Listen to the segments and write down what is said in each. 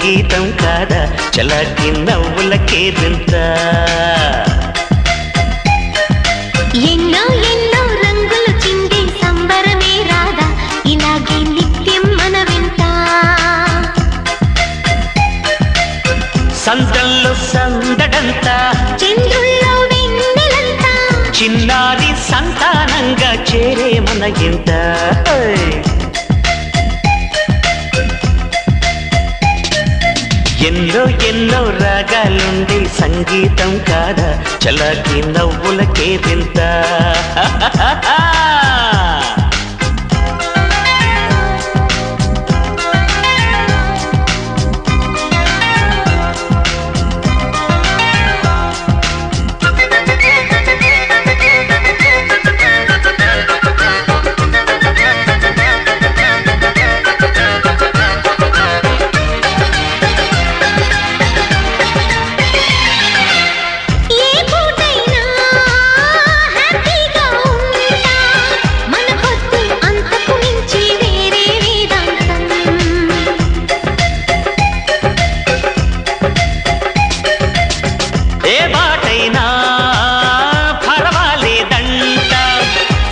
సంగీతం కాదా చలాకి నవ్వులకేదింత ఎన్నో ఎన్నో రంగులు చిందే సంబరమే రాదా ఇలాగే నిత్యం మన వింత సందల్లో సందడంతా చంద్రుల్లో వెన్నెలంతా చిన్నారి సంతానంగా చేరే మన ఇంత ఎన్నో ఎన్నో రాగాలుండే సంగీతం కాదా చలాకి నవ్వులకేదింత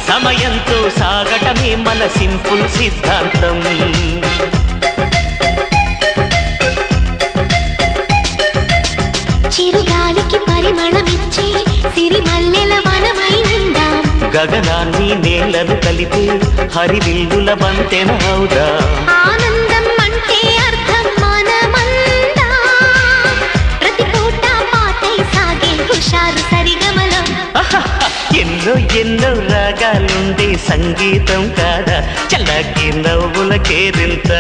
సమయంతో సాగటమే మన సింపుల్ సిద్ధాంతం చిరుగాలికి పరిమళమిచ్చే సిరిమల్లెల వనమైనందాం గగనాన్ని నేలను కలిపే హరివిల్లుల వంతెన అవుదాం ఆనందం అంటే అర్థం మనమందా ప్రతి పూట పాటై సాగే హుషారు సరిగమలం ఎన్నో ఎన్నో రాగాలుండే సంగీతం కాదా చలాకి నవ్వులకేదింత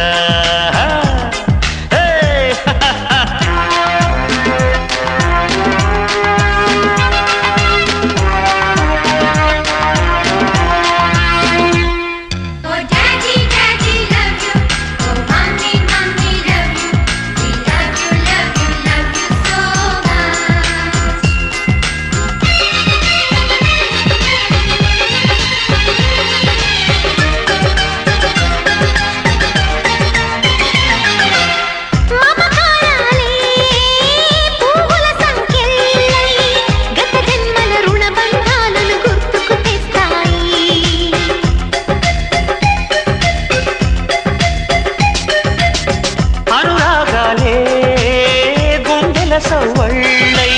సవ్వళ్ళై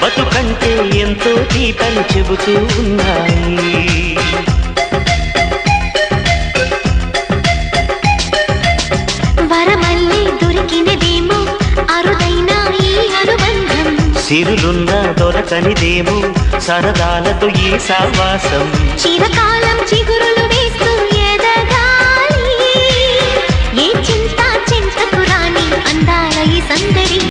బతుకంటే ఎంతో తీపని చెబుతూ ఉన్నాయి వరమల్లి దొరికినదేమో అరుదైన ఈ అనుబంధం సిరులున్నా దొరకనిదేమో సరదాలతో ఈ సావాసం చిరకాలం చిగురులు వేస్తూ ఎదగాలి ఏ చింత చింతకు రాని అందాల ఈ సందే